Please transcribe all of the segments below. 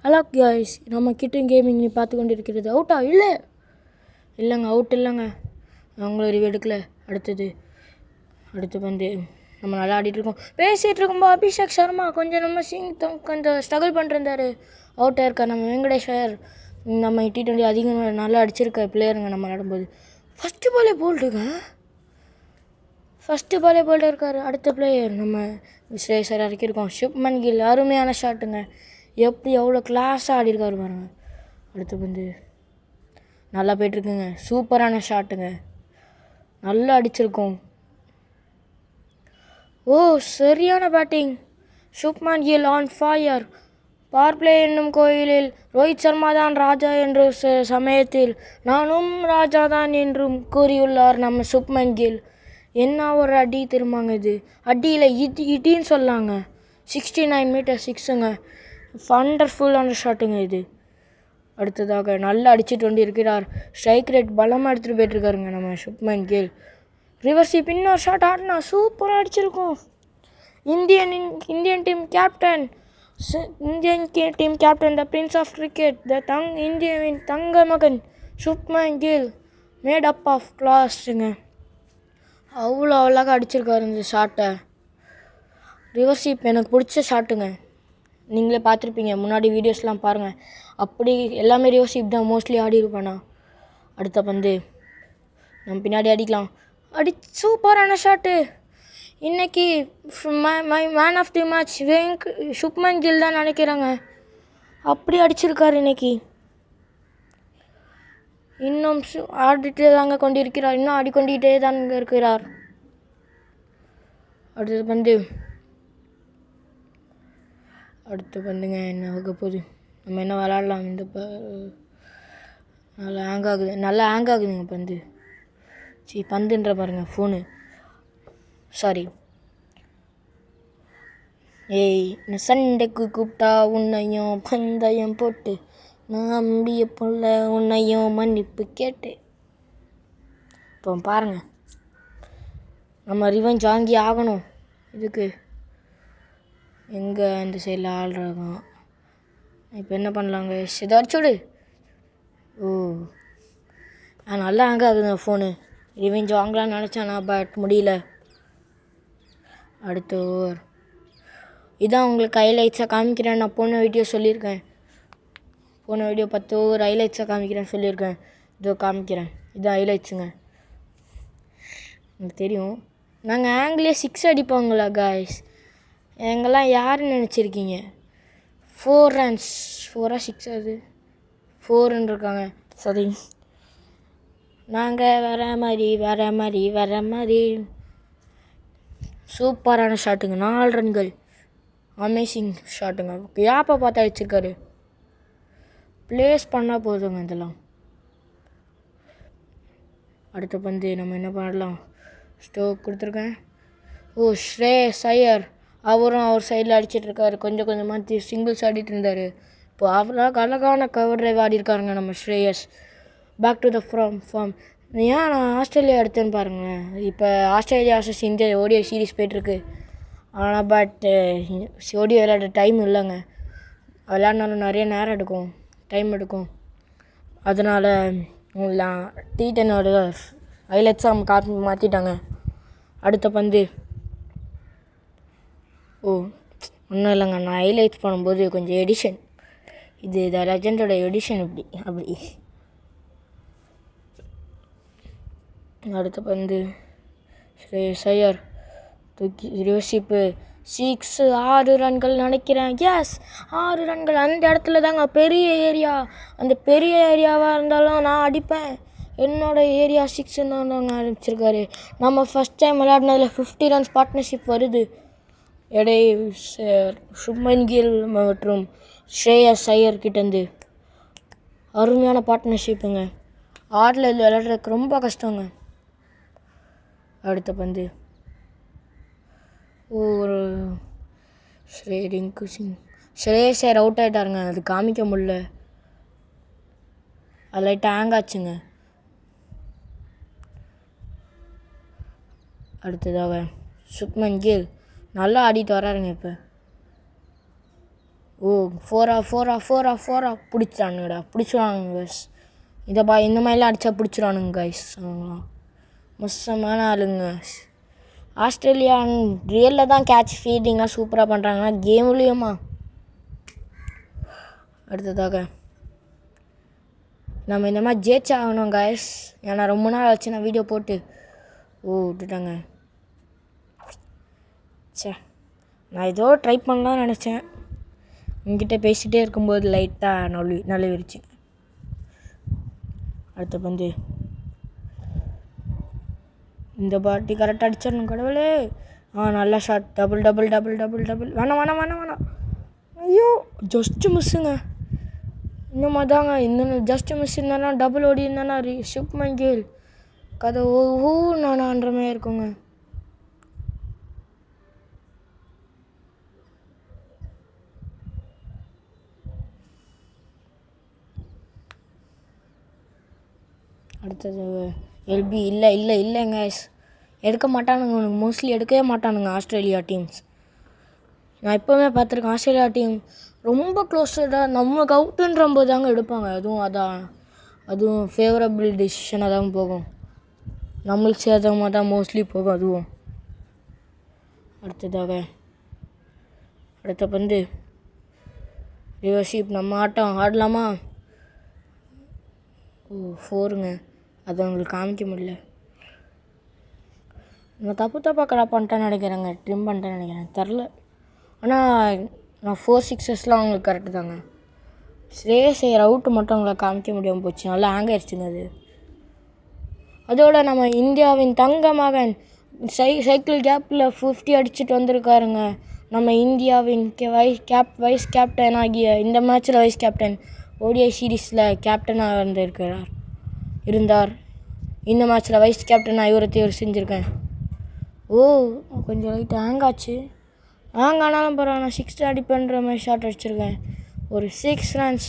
Hello guys, நம்ம கிட்டும் gaming நீ பார்த்து கொண்டு இருக்கிறது. அவுட்டா? இல்லைங்க, அவுட் இல்லைங்க. அவங்கள ரிவ்யூ எடுக்கல. அடுத்து வந்து நம்ம நல்லா ஆடிட்டுருக்கோம். பேசிகிட்டு இருக்கும்போது அபிஷேக் சர்மா கொஞ்சம் ஸ்ட்ரகிள் பண்ணிருந்தார். அவுட்டாக இருக்கார். நம்ம வெங்கடேஸ்வர் நம்ம T20 அதிகமாக நல்லா அடிச்சிருக்க பிளேயருங்க. நம்ம விளாடும்போது ஃபஸ்ட்டு பாலே போல்டு இருக்கார். அடுத்த பிளேயர் நம்ம ஸ்ரேயஸர் இறக்கியிருக்கோம். சுப்மன் கில் அருமையான ஷாட்டுங்க. எவ்வளோ கிளாஸாக ஆடிருக்காரு பாருங்க. அடுத்து வந்து நல்லா போய்ட்டுருக்குங்க. சூப்பரான ஷாட்டுங்க. நல்லா அடிச்சிருக்கோம். சரியான batting. Shubman Gill on fire. Power play என்னும் கோயிலில் ரோஹித் சர்மா தான் ராஜா என்ற சமயத்தில் நானும் ராஜா தான் என்றும் கூறியுள்ளார் நம்ம சுப்மன் கில். என்ன ஒரு அடி திரும்பாங்க. இது அடியில் இடின்னு சொல்லாங்க. 69 மீட்டர் சிக்ஸுங்க. வண்டர்ஃபுல்லான ஷாட்டுங்க இது. அடுத்ததாக நல்லா அடிச்சுட்டு வந்து இருக்கிறார். ஸ்ட்ரைக் ரேட் பலமாக எடுத்துகிட்டு போய்ட்டுருக்காருங்க நம்ம சுப்மன் கில். ரிவர்ஸி இன்னொரு ஷாட் ஆடினா சூப்பராக அடிச்சிருக்கோம். Indian team captain the prince of cricket இந்தியாவின் தங்க மகன் Shubman Gill made up of கிளாஸுங்க. அவ்வளோ அழகாக அடிச்சிருக்காரு இந்த ஷாட்டை. ரிவர்ஸ் எனக்கு பிடிச்ச ஷாட்டுங்க. நீங்களே பார்த்துருப்பீங்க முன்னாடி வீடியோஸ்லாம் பாருங்கள். அப்படி எல்லாமே ரிவர்ஸ் தான் மோஸ்ட்லி ஆடி இருப்பேண்ணா. அடுத்த பந்து நம்ம பின்னாடி அடிக்கலாம். சூப்பரான ஷாட்டு. இன்றைக்கி man of the match Shubman Gill தான் நினைக்கிறாங்க. அப்படி அடிச்சிருக்காரு இன்றைக்கி. இன்னும் ஆடிட்டே தாங்க கொண்டிருக்கிறார். இன்னும் ஆடிக்கொண்டிகிட்டே தாங்க இருக்கிறார். அடுத்து வந்துங்க என்ன ஆக போகுது, நம்ம என்ன விளாட்லாம். இந்த நல்லா ஹேங் ஆகுதுங்க பந்துன்ற பாருங்கள் ஃபோனு. சாரி. சண்டைக்கு கூப்பிட்டா உன்னையும் பந்தயம் போட்டு நம்பிய புள்ள உன்னையும் மன்னிப்பு கேட்டு. இப்போ பாருங்கள், நம்ம ரிவெஞ்ச் வாங்கி ஆகணும். இதுக்கு எங்கே இந்த சைடில் ஆள்றாங்க. இப்போ என்ன பண்ணலாங்க? ஏதாச்சுடு. நல்லா ஹேங் ஆகுதுங்க ஃபோனு. ரிவெஞ்ச் வாங்கலாம்னு நினச்சானா, பட் முடியல. அடுத்த ஓவர் இதான் உங்களுக்கு ஹைலைட்ஸாக காமிக்கிறேன். நான் போன வீடியோ சொல்லியிருக்கேன். 10 ஓவர் ஹைலைட்ஸாக காமிக்கிறேன்னு சொல்லியிருக்கேன். இதோ காமிக்கிறேன். இதான் ஹைலைட்ஸுங்க. எனக்கு தெரியும் நாங்கள் ஆங்கிலே 6 அடிப்பாங்களா காய்ஸ். எங்கெல்லாம் யாருன்னு நினச்சிருக்கீங்க? 4 ரன்ஸ் 4 6 அது 4 இருக்காங்க. சரி, நாங்கள் வர மாதிரி சூப்பரான ஷாட்டுங்க. 4 ரன்கள். அமேசிங் ஷாட்டுங்க. யாப்பை பார்த்து அடிச்சிருக்காரு. ப்ளேஸ் பண்ணால் போதுங்க இதெல்லாம். அடுத்த பந்து நம்ம என்ன பண்ணலாம்? ஸ்டோக் கொடுத்துருக்கேன். ஸ்ரேயஸ் ஐயர் அவரும் அவர் சைடில் அடிச்சிட்ருக்காரு. கொஞ்சமாக சிங்கிள்ஸ் ஆடிட்டு இருந்தார். இப்போ அவராக அழகான கவர் டிரைவ் ஆடிருக்காருங்க நம்ம Shreyas. Back to the form. ஏன் நான் ஆஸ்திரேலியா எடுத்தேன்னு பாருங்களேன். இப்போ Australia vs India ODI series போய்ட்டுருக்கு. ஆனால் பட் ஓடிஐ விளையாட டைம் இல்லைங்க. விளையாடினாலும் நிறைய நேரம் டைம் எடுக்கும். அதனால் T10 ஹைலைட்ஸாக மாற்றிட்டாங்க. அடுத்த பந்து ஒன்றும் இல்லைங்க. நான் ஹைலைட்ஸ் பண்ணும்போது கொஞ்சம் எடிஷன், இது த லெஜண்டோட எடிஷன் அப்படி. அடுத்த பந்து ஸ்ரேயஸ் ஐயர் தூக்கி ரிவர்ஷிப்பு 6 ரன்கள் நினைக்கிறேன். 6 ரன்கள். அந்த இடத்துல தாங்க பெரிய ஏரியா. அந்த பெரிய ஏரியாவாக இருந்தாலும் நான் அடிப்பேன். என்னோடய ஏரியா 6ன்னு தாங்க அடிச்சிருக்காரு. நம்ம ஃபஸ்ட் டைம் விளையாடினதில் 50 ரன்ஸ் பார்ட்னர்ஷிப் வருது. சுப்மன் கில் மற்றும் ஸ்ரேயஸ் ஐயர் கிட்டேருந்து அருமையான பார்ட்னர்ஷிப்புங்க. ஆடில் இது விளையாடுறதுக்கு ரொம்ப கஷ்டங்க. அடுத்த பந்து ஒரு ஸ்ரேயஸ் ஐயர் அவுட் ஆகிட்டாருங்க. அது காமிக்க முடியல. அது லைட்டாக ஹேங் ஆச்சுங்க. அடுத்ததாக சுப்மன் கில் நல்லா ஆடிட்டு வராருங்க. இப்போ ஓ 4 பிடிச்சிட்டானுங்கடா, பிடிச்சிடுவானுங்க கைஸ். இந்த மாதிரிலாம் அடித்தா பிடிச்சிடுவானுங்க கைஸ். அவங்களாம் மோசமான ஆளுங்க. ஆஸ்திரேலியா ரியலில் தான் கேட்ச் ஃபீல்டிங்லாம் சூப்பராக பண்ணுறாங்கன்னா கேம்லேயுமா. அடுத்ததாக நம்ம இந்த மாதிரி ஜெயிச்சாகணும் கைஸ். ஏன்னா ரொம்ப நாள் ஆச்சு நான் வீடியோ போட்டு. விட்டுட்டாங்க. சே, நான் ஏதோ ட்ரை பண்ணலாம்னு நினச்சேன். உங்ககிட்ட பேசிகிட்டே இருக்கும்போது லைட்டாக நழுவிருச்சு. அடுத்த பந்து இந்த பாட்டி கரெக்டாக அடிச்சிடணும் கடவுளே. நல்லா ஷாட். டபுள். வேணாம். ஐயோ, ஜஸ்ட்டு மிஸ்ஸுங்க. இன்னும் தாங்க இன்னும் ஜஸ்ட்டு மிஸ் இருந்தானா டபுள் ஓடி இருந்தானா சுப்மன் கில் கதை நானான்ற மாதிரி இருக்குங்க. அடுத்தது எல்பி. இல்லைங்க எடுக்க மாட்டானுங்க. உனக்கு மோஸ்ட்லி எடுக்கவே மாட்டானுங்க ஆஸ்திரேலியா டீம்ஸ். நான் எப்போவுமே பார்த்துருக்கேன் ஆஸ்திரேலியா டீம் ரொம்ப க்ளோஸடாக நம்மளுக்கு அவுட்டுன்ற போது தாங்க எடுப்பாங்க. அதுவும் ஃபேவரபிள் டிசிஷனாக தான் போகும். நம்மளுக்கு சேர்த்தமாக தான் மோஸ்ட்லி போகும். அதுவும் அடுத்த பந்து ரிவர்ஷிப். நம்ம ஆடலாமா? 4ங்க. அதை அவங்களுக்கு காமிக்க முடியல. நான் தப்பாக கடை பண்ணிட்டேன்னு நினைக்கிறேங்க. ட்ரிம் பண்ணிட்டேன்னு நினைக்கிறேன், தெரில. ஆனால் நான் 4 6 அவங்களுக்கு கரெக்டு தாங்க. ஸ்ரேயஸ் ஐயர் அவுட்டு மட்டும் அவங்கள காமிக்க முடியாமல் போச்சு. நல்லா ஹேங் ஆயிடுச்சுங்க அது. அதோட நம்ம இந்தியாவின் தங்க மகன் சைக்கிள் கேப்பில் 50 அடிச்சுட்டு வந்திருக்காருங்க. நம்ம இந்தியாவின் வைஸ் கேப்டன் ஆகிய இந்த மேட்ச்சில் வைஸ் கேப்டன் ஓடிஐ சீரீஸில் கேப்டனாக இருந்தார். இந்த மேட்ச்சில் வைஸ் கேப்டனாக இவரை தேர்வு செஞ்சுருக்கேன். கொஞ்சம் லைட்டாக ஹேங் ஆச்சு. ஹேங் ஆனாலும் பரவாயில்ல, 6 அடிப்பேன்ற மாதிரி ஷாட் அடிச்சிருக்கேன். ஒரு 6 ரன்ஸ்.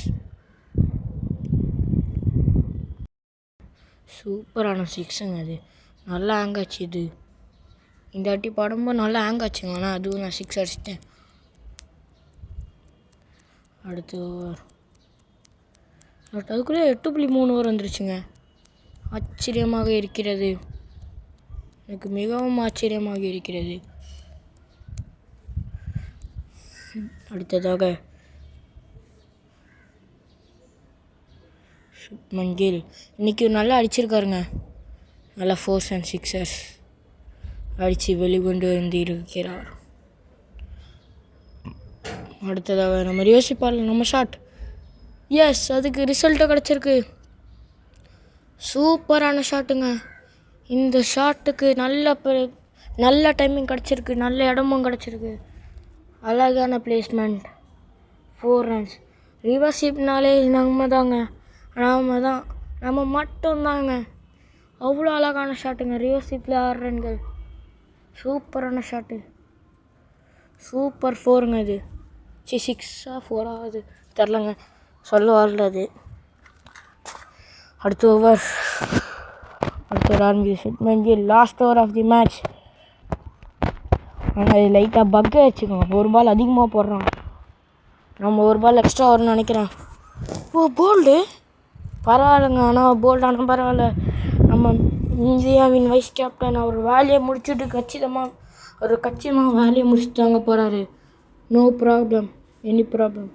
சூப்பரான 6ங்க. அது நல்லா ஹேங் ஆச்சு. இந்த வாட்டி பாடும்போது நல்லா ஹேங் ஆச்சுங்க. ஆனால் அதுவும் நான் 6 அடிச்சிட்டேன். அடுத்து அதுக்குள்ளே 8.3 ஓவர் வந்துருச்சுங்க. ஆச்சரியமாக இருக்கிறது. எனக்கு மிகவும் ஆச்சரியமாக இருக்கிறது. அடுத்ததாக சுப்மன் கில் இன்றைக்கி நல்லா அடிச்சிருக்காருங்க. நல்லா 4s and 6s அடித்து வெளிக்கொண்டு வந்து இருக்கிறார். அடுத்ததாக நம்ம யோசிப்பால் நம்ம ஷாட். எஸ், அதுக்கு ரிசல்ட்டும் கிடச்சிருக்கு. சூப்பரான ஷாட்டுங்க. இந்த ஷாட்டுக்கு நல்ல டைமிங் கிடச்சிருக்கு. நல்ல இடமும் கிடச்சிருக்கு. அழகான பிளேஸ்மெண்ட். 4 runs. ரிவர்ஷிப்னாலே நம்ம மட்டும்தாங்க. அவ்வளோ அழகான ஷாட்டுங்க. ரிவர்ஷிப்பில் 6 ரன்கள். சூப்பரான ஷாட்டு. சூப்பர் 4ங்க. இது 6ஆ 4ஆ அது தெரிலங்க, சொல்ல வரல அது. அடுத்த last over of the match. ஆனால் இது லைட்டாக பக்கை வச்சுக்கோங்க. ஒரு பால் அதிகமாக போடுறோம். நம்ம ஒரு பால் எக்ஸ்ட்ரா வரும்னு நினைக்கிறேன். போல்டு பரவாயில்லைங்க. ஆனால் போல்டான பரவாயில்ல. நம்ம இந்தியாவின் வைஸ் கேப்டன் அவர் வேலையை முடிச்சுட்டு கச்சிதமாக வேலையை முடிச்சுட்டாங்க போகிறாரு. No problem, any problem.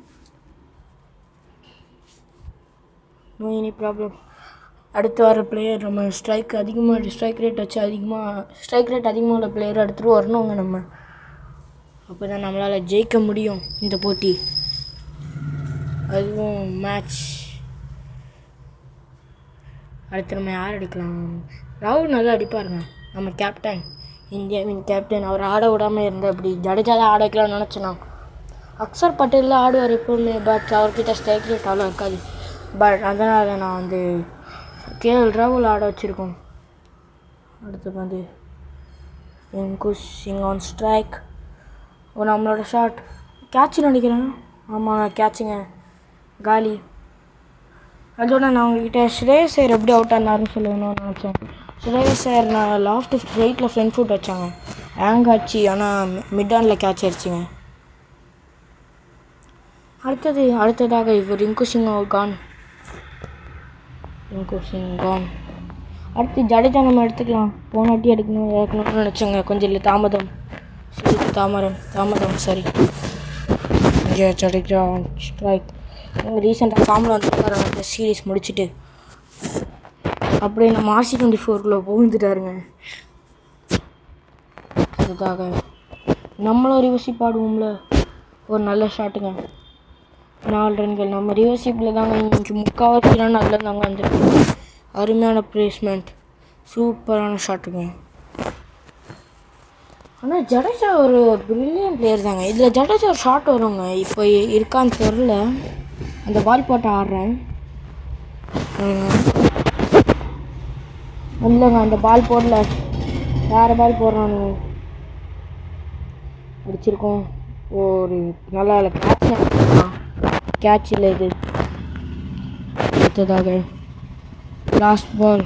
அடுத்து வர பிளேயர் நம்ம ஸ்ட்ரைக் ரேட் அதிகமாக உள்ள பிளேயர் எடுத்துகிட்டு வரணுங்க நம்ம. அப்போ தான் நம்மளால் ஜெயிக்க முடியும் இந்த போட்டி. அதுவும் மேட்ச். அடுத்து நம்ம யார் எடுக்கலாம்? ராகுல் நல்லா அடிப்பாருங்க. நம்ம கேப்டன், இந்தியாவின் கேப்டன். அவர் ஆட விடாமல் இருந்தால் அப்படி ஜடேஜா தான் ஆட வைக்கலாம்னு நினச்சேன். அக்சர் பட்டேல் ஆடுவார் எப்போவுமே. பட் அவர்கிட்ட ஸ்ட்ரைக் ரேட் அவ்வளோ இருக்காது. பட் அதனால் நான் கேஎல் ராகுல் ஆட வச்சுருக்கோம். அடுத்து அங்குஷ் சிங் ஆன் ஸ்ட்ரைக். நம்மளோட ஷாட் கேட்சுன்னு நினைக்கிறேன். ஆமாம், கேட்சுங்க. காலி. அதோட நான் உங்ககிட்ட ஸ்ரேயஸ் ஐயர் எப்படி அவுட் ஆனாருன்னு சொல்லணும்னு நினச்சேன். ஸ்ரேயஸ் ஐயர் நான் லாஃப்ட் ரைட்டில் ஃப்ரண்ட் ஃபுட் வச்சாங்க. ஹேங் ஆச்சு. ஆனால் மிட் ஆனில் கேட்ச் ஆயிடுச்சுங்க. அடுத்ததாக இப்போ ரிங்கு சிங் கான். அடுத்து ஜடேஜா நம்ம எடுத்துக்கலாம். போனாட்டி இறக்கணும்னு நினச்சோங்க. கொஞ்சம் இல்லை தாமதம் சரி. ஜடேஜா ஸ்ட்ரைக். ரீசெண்டாக ஃபார்மில் வந்துருக்காரு. அந்த சீரீஸ் முடிச்சுட்டு அப்படியே நம்ம RC24 புகுந்துட்டாருங்க. அதுக்காக நம்மளும் ரிவர்ஸிப் பாடுவோம்ல. ஒரு நல்ல ஷாட்டுங்க. 4 ரன்கள். நம்ம ரிவர்ஸிப்பில் தாங்க இன்றைக்கி முக்கால்வாசி ரன் அதில் தாங்க வந்துருக்கு. அருமையான பிளேஸ்மெண்ட், சூப்பரான ஷாட்டுங்க. ஆனால் ஜடேஜா ஒரு பிரில்லியன்ட் பிளேயர் தாங்க. இதில் ஜடேஜா ஒரு ஷாட் வருங்க. இப்போ இருக்கான்னு தெரில. அந்த பால் போட்டு ஆடுறேன் இல்லைங்க. அந்த பால் போடல, வேறு பால் போடுறானுங்க. அடிச்சிருக்கோம். ஒரு நல்லா இல்லை. கேட்ச் இல்லை இது. அடுத்ததாக லாஸ்ட் பால்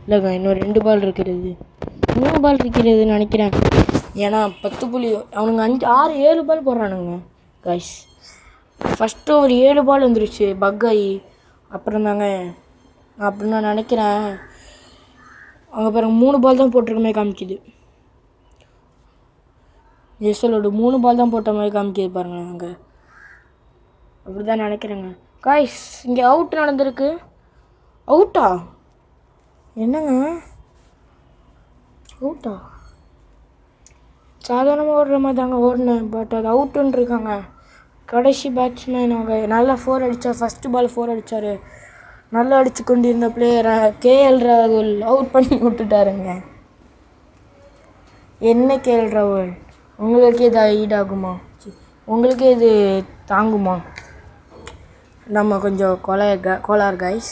இல்லைங்க. இன்னும் 2 பால் இருக்கிறது, 3 பால் இருக்கிறதுன்னு நினைக்கிறேன். ஏன்னா 10 புள்ளி அவனுங்க 5 6 7 பால் போடுறானுங்க கைஸ். ஃபஸ்ட்டு ஒரு 7 பால் வந்துருச்சு பக் ஆகி. அப்புறம் தாங்க அப்படின்னு நான் நினைக்கிறேன். அங்கே பாருங்க 3 பால் தான் போட்டிருக்க மாதிரி காமிக்குது. எஸ்எலோடு 3 பால் தான் போட்ட மாதிரி காமிக்குது பாருங்கள். அங்கே அப்படி தான் நினைக்கிறேங்க கைஸ். இங்கே அவுட் நடந்திருக்கு. அவுட்டா? என்னங்க அவுட்டா? சாதாரணமாக ஓடுற மாதிரி தாங்க ஓடினேன். பட் அது அவுட்டுன்னு இருக்காங்க. கடைசி பேட்ஸ்மேன் அவங்க நல்லா 4 அடித்தார். ஃபஸ்ட்டு பால் 4 அடித்தார். நல்லா அடித்து கொண்டிருந்த பிளேயரை KL ராகுல் அவுட் பண்ணி விட்டுட்டாருங்க. என்ன KL ராகுல், உங்களுக்கே இது ஈடாகுமா? உங்களுக்கே இது தாங்குமா? நம்ம கொஞ்சம் கோளார் கைஸ்.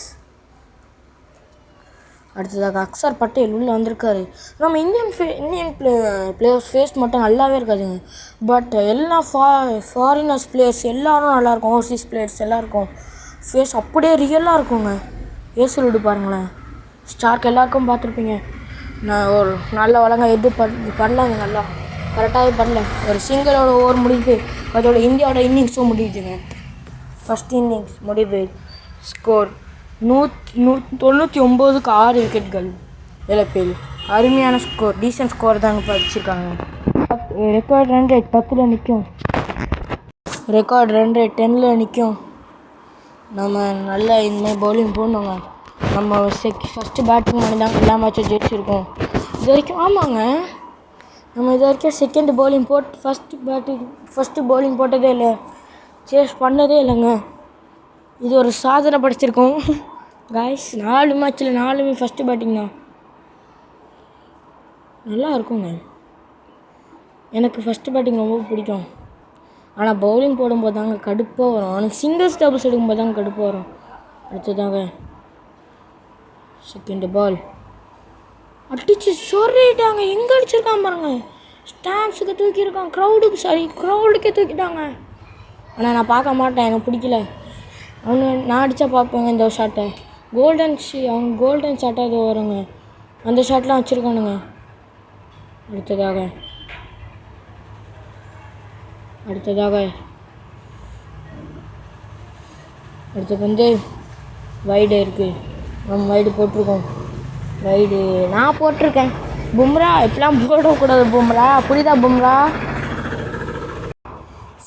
அடுத்ததாக அக்சர் பட்டேல் உள்ளே வந்திருக்காரு. நம்ம இந்தியன் பிளேயர்ஸ் ஃபேஸ் மட்டும் நல்லாவே இருக்காதுங்க. பட் எல்லா ஃபாரினர்ஸ் பிளேயர்ஸ் எல்லோரும் நல்லாயிருக்கும். ஓவர்சீஸ் பிளேயர்ஸ் எல்லாருக்கும் ஃபேஸ் அப்படியே ரியலாக இருக்குங்க. சொல்லிட்டு பாருங்களேன். ஸ்டார்க் எல்லாருக்கும் பார்த்துருப்பீங்க. நான் ஒரு நல்ல வழங்க எது பண்ணலாங்க. நல்லா கரெக்டாகவே பண்ணல. ஒரு சிங்கிளோட ஓவர் முடியுது. அதோட இந்தியாவோட இன்னிங்ஸும் முடியுதுங்க. ஃபஸ்ட் இன்னிங்ஸ் முடிவு. ஸ்கோர் 99க்கு 6 விக்கெட்கள் இழப்பில். அருமையான ஸ்கோர், டீசன்ட் ஸ்கோர் தாங்க படிச்சிருக்காங்க. ரெக்கார்ட் ரன் ரேட் 10ல் நிற்கும். ரெக்கார்ட் ரன் ரேட் 10ல் நிற்கும். நம்ம நல்லா இனிமேல் பவுலிங் போடணுங்க. நம்ம ஃபஸ்ட்டு பேட்டிங் பண்ணி தான் எல்லா மேட்சும் ஜெயிச்சிருக்கோம் இது வரைக்கும். ஆமாங்க, நம்ம இது வரைக்கும் செகண்ட் பவுலிங் ஃபஸ்ட்டு பவுலிங் போட்டதே இல்லை. சேஸ் பண்ணதே இல்லைங்க. இது ஒரு சாதனை படைச்சிருக்கோம் காய்ஸ். 4 மேட்ச்சில் 4மே ஃபஸ்ட்டு பேட்டிங் தான். நல்லா இருக்குங்க. எனக்கு ஃபஸ்ட்டு பேட்டிங் ரொம்ப பிடிக்கும். ஆனால் பவுலிங் போடும்போது தாங்க கடுப்பாக வரும். அவனுக்கு சிங்கிள்ஸ் டபுள்ஸ் எடுக்கும்போது தாங்க கடுப்பாக வரும். அடுத்ததாங்க செகண்ட் பால் அடிச்சு சொல்லிட்டாங்க. எங்கே அடிச்சிருக்கான் பாருங்க. ஸ்டாண்ட்ஸுக்கு தூக்கியிருக்கான். க்ரௌடுக்கே தூக்கிட்டாங்க. ஆனால் நான் பார்க்க மாட்டேன், எனக்கு பிடிக்கல. நான் அடித்தா பார்ப்பேங்க இந்த ஷாட்டை. கோல்டன் ஷாட்டாக இது வருங்க. அந்த ஷாட்லாம் வச்சுருக்கானுங்க. அடுத்ததாக அடுத்து வந்து வைடு இருக்குது. நம்ம வைடு போட்டிருக்கோம். வைடு நான் போட்டிருக்கேன். பும்ரா இப்பெல்லாம் போடக்கூடாது. பும்ரா புரியுதா? பும்ரா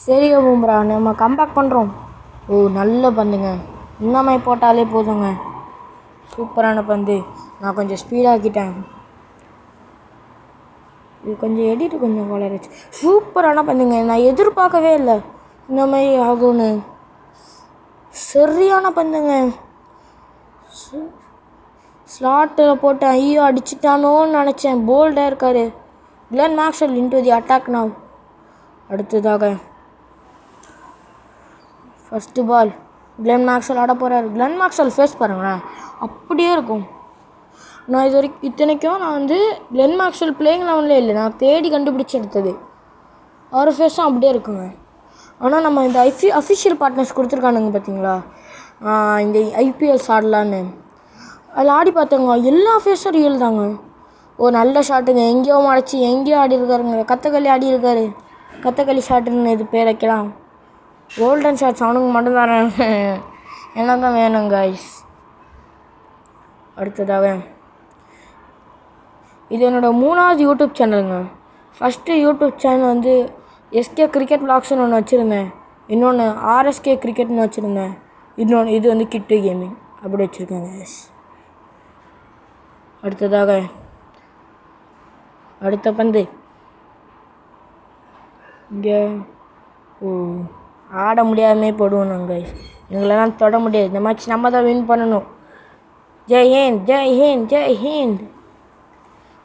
சரிங்க. பும்ரா நம்ம கம்பேக் பண்ணுறோம். நல்ல பந்துங்க. இன்னமே போட்டாலே போதுங்க. சூப்பரான பந்து. நான் கொஞ்சம் ஸ்பீடாக்கிட்டேன். இது கொஞ்சம் எடிட்டு கொஞ்சம் வளருச்சு. சூப்பரான பந்துங்க. நான் எதிர்பார்க்கவே இல்லை இந்த மாதிரி ஆகும்னு. சரியான பந்துங்க. ஸ்லாட்டில் போட்டேன். ஐயோ அடிச்சிட்டானோன்னு நினச்சேன். போல்டாக இருக்கார் Glenn Maxwell into the attack now. அடுத்ததாக ஃபஸ்ட்டு பால் கிளென் மேக்ஸ்வெல் ஆட போகிறார். கிளென் மேக்ஸ்வெல் ஃபேஸ் பாருங்களேன், அப்படியே இருக்கும். நான் இது வரைக்கும் இத்தனைக்கும் நான் வந்து கிளென் மேக்ஸ்வெல் பிளேயிங் லெவனில் இல்லை, நான் தேடி கண்டுபிடிச்சி எடுத்தது. அவர் ஃபேஸும் அப்படியே இருக்குங்க. ஆனால் நம்ம இந்த அஃபிஷியல் பார்ட்னர்ஸ் கொடுத்துருக்கானுங்க பார்த்தீங்களா, இந்த IPL ஆடலான்னு. அதில் ஆடி பார்த்தவங்க எல்லா ஃபேஸும் ரியல் தாங்க. நல்ல ஷாட்டுங்க. எங்கேயோ மறைச்சி எங்கேயோ ஆடி இருக்காருங்க. கத்தகளி ஆடி இருக்காரு. கத்தகளி ஷாட்டுன்னு இது பேர் வைக்கலாம். கோல்டன் ஷாட்ஸ் அவனுக்கு மட்டும் தரேன். எனக்கு வேணும் கைஸ். அடுத்ததாக இது என்னோடய 3வது யூடியூப் சேனலுங்க. ஃபஸ்ட்டு யூடியூப் சேனல் வந்து எஸ்கே கிரிக்கெட் விளாக்ஸ்னு ஒன்று வச்சுருந்தேன். இன்னொன்று ஆர்எஸ்கே கிரிக்கெட்னு வச்சுருந்தேன். இன்னொன்று இது வந்து கிட்டு கேமிங் அப்படி வச்சுருக்கேங்க. அடுத்ததாக அடுத்த பந்து இங்கே ஆட முடியாமே போடுவோம் நாங்கள். எங்களெல்லாம் தொட முடியாது. இந்த மேட்ச் நம்ம தான் வின் பண்ணணும். ஜெய் ஹிந்த், ஜெய் ஹிந்த், ஜெய் ஹிந்த்.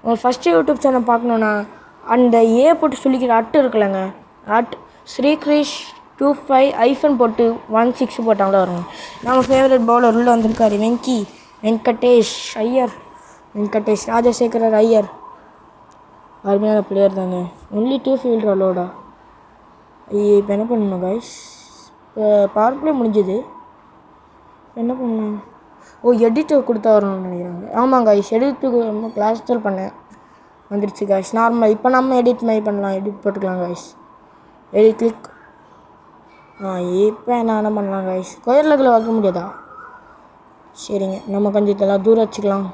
உங்கள் ஃபஸ்ட்டு யூடியூப் சேனல் பார்க்கணுன்னா அந்த போட்டு சொல்லிக்கிற இருக்குல்லங்க, ஸ்ரீகிரிஷ் 25 ஐஃபன் போட்டு 16 போட்டாங்களே வருங்க. நம்ம ஃபேவரட் பவுலர் உள்ளே வந்திருக்காரு. வெங்கடேஷ் ஐயர், வெங்கடேஷ் ராஜசேகரர் ஐயர். அருமையான பிளேயர் தாங்க. ஒன்லி 2 ஃபீல்டர் அலோடா. இப்போ என்ன பண்ணணும் கைஸ்? இப்போ பவர் பிளே முடிஞ்சது. என்ன பண்ணலாம்? எடிட்டு கொடுத்தா வரணும்னு நினைக்கிறாங்க. ஆமாம் கைஸ், எடிட்டுக்கு ரொம்ப கிளாஸ் தான் பண்ணேன். வந்துடுச்சு கைஸ் நார்மல். இப்போ நம்ம எடிட் மாதிரி பண்ணலாம். எடிட் போட்டுக்கலாம் கைஸ். Edit click. இப்போ என்ன பண்ணலாம் கைஸ்? கொயர்லகில் வைக்க முடியாதா? சரிங்க, நம்ம கொஞ்சம் இதெல்லாம் தூரம் வச்சுக்கலாம்.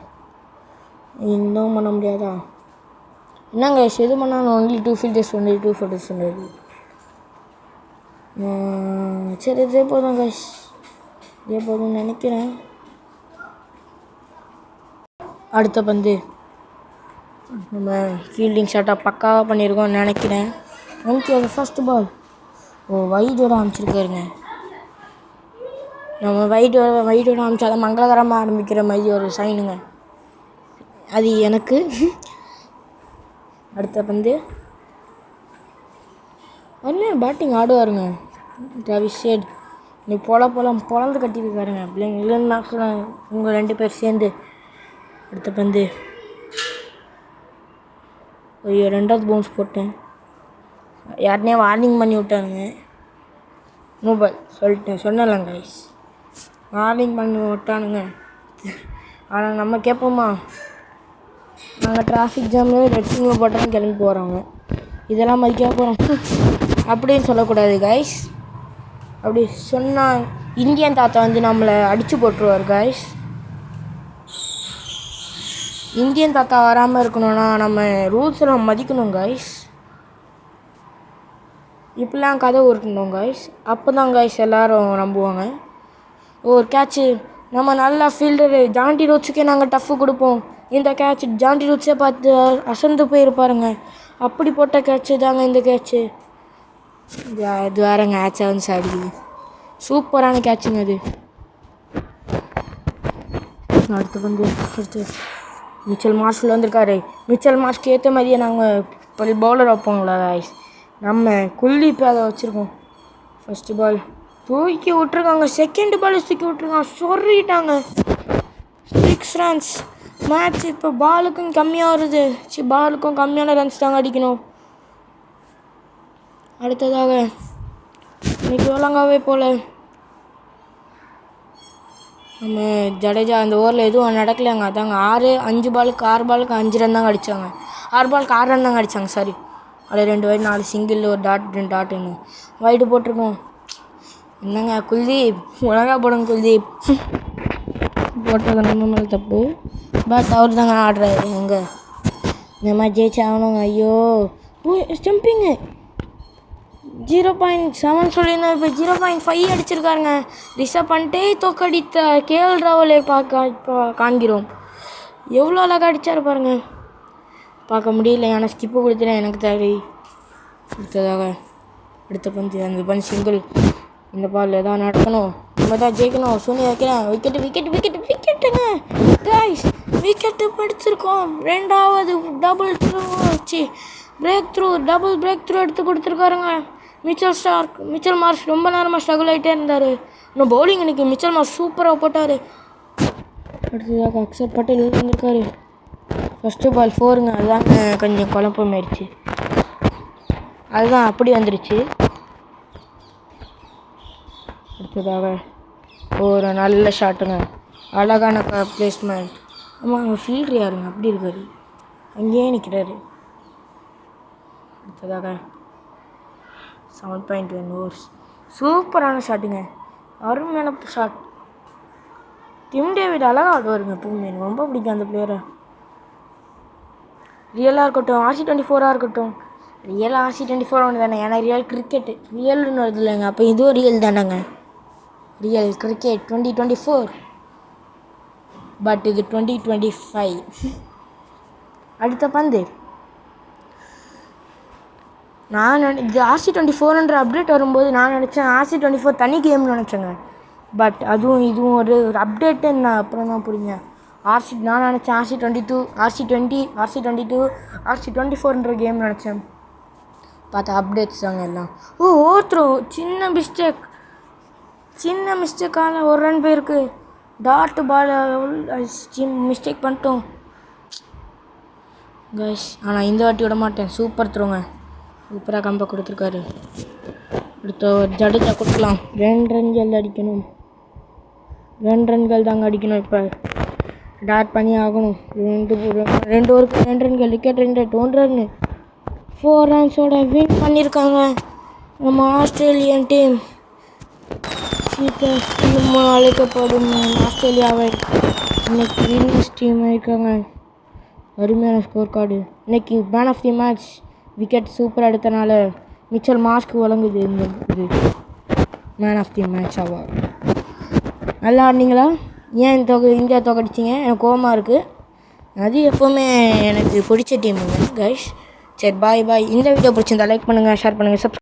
இன்னும் பண்ண முடியாதா? என்ன கைஸ் எது பண்ணாலும் ஒன்லி 2 ஃபீல்டர்ஸ், ஒன்லி 2 ஃபோட்டோஸ் ஒன்று. சரி இதே போதும் கைஸ், இதே போதும்னு நினைக்கிறேன். அடுத்த பந்து நம்ம ஃபீல்டிங் ஷாட்டாக பக்காவாக பண்ணியிருக்கோம்னு நினைக்கிறேன். ஓகே, அது ஃபஸ்ட்டு பால். வைடோட அமைச்சிருக்காருங்க. நம்ம வைடோட அமைச்சா அதை மங்களகரமாக ஆரம்பிக்கிற மாதிரி ஒரு சைனுங்க. அது எனக்கு. அடுத்த பந்து அருமையான பேட்டிங் ஆடுவாருங்க டிராவிஸ் ஹெட். நீ பொழந்து கட்டியிருக்காருங்க பிள்ளைங்க. உங்கள் 2 பேர் சேர்ந்து. அடுத்த பந்து ஐயோ 2வது பவுன்ஸ் போட்டேன். யாருனே வார்னிங் பண்ணி விட்டானுங்க. மொபைல் சொன்னலங்க கைஸ், வார்னிங் பண்ணி விட்டானுங்க. ஆனால் நம்ம கேட்போமா? நாங்கள் டிராஃபிக் ஜாமில் ரெட் சிக்னல் போட்டாலும் கிளம்பி போகிறோங்க. இதெல்லாம் மதிக்க போகிறோம் அப்படின்னு சொல்லக்கூடாது கைஸ். அப்படி சொன்னால் இந்தியன் தாத்தா வந்து நம்மளை அடித்து போட்டுருவார் கைஸ். இந்தியன் தாத்தா வராமல் இருக்கணும்னா நம்ம ரூல்ஸ் எல்லாம் மதிக்கணும் கைஸ். இப்படிலாம் கதை உருட்டணும் கைஸ். அப்போ தான் கைஸ் எல்லோரும் நம்புவாங்க. ஒரு கேட்சு நம்ம நல்லா ஃபீல்டரு ஜாண்டி ரூட்ஸுக்கே நாங்கள் டஃப்பு கொடுப்போம். இந்த கேட்ச் ஜாண்டி ரூட்ஸே பார்த்து அசந்து போயிருப்பாருங்க. அப்படி போட்ட கேட்சு தாங்க இந்த கேட்சு. இது வேறங்க ஆச்சா வந்து அடிக்குது. சூப்பரான கேட்சுங்க அது. அடுத்து மிச்சல் மார்ஷில் வந்திருக்காரு. மிச்சல் மார்ஷ்க்கு ஏற்ற மாதிரியே நாங்கள் பவுலர் வைப்போங்களா கைஸ். நம்ம குல்தீப் அதை வச்சுருக்கோம். ஃபஸ்ட்டு பால் தூக்கி விட்ருக்காங்க. செகண்ட் பால் தூக்கி விட்ருக்காங்க. சொல்லிட்டாங்க 6 ரன்ஸ். மேட்ச் இப்போ பாலுக்கும் கம்மியாக வருது. பாலுக்கும் கம்மியான ரன்ஸ் தாங்க அடிக்கணும். அடுத்ததாக இன்னைக்கு ஒழுங்காவே போல் நம்ம ஜடேஜா அந்த ஓவரில் எதுவும் நடக்கலைங்க. அதாங்க 5 பாலுக்கு 6 ரன் தாங்க அடித்தாங்க. 6 பாலுக்கு 6 ரன் தாங்க அடித்தாங்க. சாரி, அதில் 2 வைடு 4 சிங்கிள், ஒரு டாட் 2 டாட்டுன்னு வைடு போட்டிருக்கோம். என்னங்க குல்தீப் ஒழுங்காக போடுங்க. குல்தீப் போட்டது நம்ம மேலே தப்பு. பட் அவர் தாங்க ஆடுறாரு. எங்கே இந்த மாதிரி ஜெயிச்சு ஆகணுங்க. ஐயோ ஜம்பிங்கு 0.7 சொல்லியிருந்தேன். இப்போ 0.5 அடிச்சிருக்காருங்க. ரிஷப் பண்ணிட்டே தோக்கடித்த கேஎல் ராகுலை காண்கிறோம். எவ்வளோ அழகாக அடித்தார் பாருங்க. பார்க்க முடியல, ஆனால் ஸ்கிப்பு கொடுத்துட்டேன். எனக்கு தேவை. அடுத்த பந்து அந்த பந்து சிங்கிள். இந்த பால் எதாவது நடக்கணும். நம்ம தான் ஜெயிக்கணும். சூனி வைக்கிறேன். விக்கெட்டுங்க கைஸ். விக்கெட்டு படிச்சிருக்கோம். 2வது டபுள் பிரேக் த்ரூ எடுத்து கொடுத்துருக்காருங்க. மிச்சல் மார்ஷ் ரொம்ப நேரமாக ஸ்ட்ரகிள் ஆகிட்டே இருந்தார். இன்னும் பவுலிங் இன்னைக்கு மிச்சல் மார்ஷ் சூப்பராக போட்டார். அடுத்ததாக அக்ஷர் பட்டேல் வந்திருக்காரு. ஃபஸ்ட்டு பால் 4ங்க. அதுதாங்க கொஞ்சம் குழப்பமாயிடுச்சு. அதுதான் அப்படி வந்துடுச்சு. அடுத்ததாக ஒரு நல்ல ஷாட்டுங்க. அழகான பிளேஸ்மெண்ட். ஆமாம், அங்கே ஃபீல்டர் யாருங்க அப்படி இருக்காரு, அங்கேயே நிற்கிறாரு. அடுத்ததாக 7.1 ஓவர்ஸ். சூப்பரான ஷாட்டுங்க, அருமையான ஷாட். டிம் டேவிட் அழகாக ஆடுவாருங்க எப்பவுமே, எனக்கு ரொம்ப பிடிக்கும் அந்த பிளேயரை. ரியலாக இருக்கட்டும் RC24 இருக்கட்டும், ரியல் RC24 ஒன்று தானே, ஏன்னா ரியல் கிரிக்கெட்டு ரியல்னு வருது இல்லைங்க, அப்போ இதுவும் ரியல் தானேங்க. ரியல் கிரிக்கெட் 2024, பட் இது 2025. அடுத்த பந்து நான் இது RC24ன்ற அப்டேட் வரும்போது நான் நினச்சேன் RC24 தனி கேம்னு நினச்சேங்க. பட் அதுவும் இதுவும் ஒரு அப்டேட்டுன்னு நான் அப்புறம் தான் புரியுங்க. நான் நினச்சேன் RC22, RC22, RC24ன்ற கேம் நினச்சேன். பார்த்தா அப்டேட்ஸ் தாங்க எல்லாம். ஓவர்த்ரோ, சின்ன மிஸ்டேக்கான ஒரு ரன் போயிருக்கு. டாட் பால் மிஸ்டேக் பண்ணிட்டோம் கைஸ். ஆனால் இந்த வாட்டி விட மாட்டேன். சூப்பர் த்ரோங்க, சூப்பராக கம்பை கொடுத்துருக்காரு. அடுத்த ஒரு ஜடேஜா கொடுக்கலாம். 2 ரன்கள் அடிக்கணும், 2 ரன்கள் தாங்க அடிக்கணும். இப்போ டாட் பண்ணி ஆகணும். 2 ஓவருக்கு 2 ரன்கள், விக்கெட் 2, 1 ரன்னு, 4 ரன்ஸோட வின் பண்ணியிருக்காங்க நம்ம ஆஸ்திரேலியன் டீம். அழைக்கப்படும் ஆஸ்திரேலியாவை இன்னைக்கு வின்னர்ஸ் டீம் இருக்காங்க. அருமையான ஸ்கோர் கார்டு. இன்னைக்கு man of the match wicket சூப்பராக எடுத்தனால மிச்சல் மாஸ்க்கு வழங்குது இந்த இது man of the match award. நல்லா ஆடினீங்களா? ஏன் இந்தியா தோக்கடிச்சிங்க? எனக்கு கோவமாக இருக்குது. அது எப்போவுமே எனக்கு பிடிச்ச டீமுங்க கைஸ். சரி, பாய். இந்த வீடியோ பிடிச்சிருந்தா லைக் பண்ணுங்கள், ஷேர் பண்ணுங்கள்,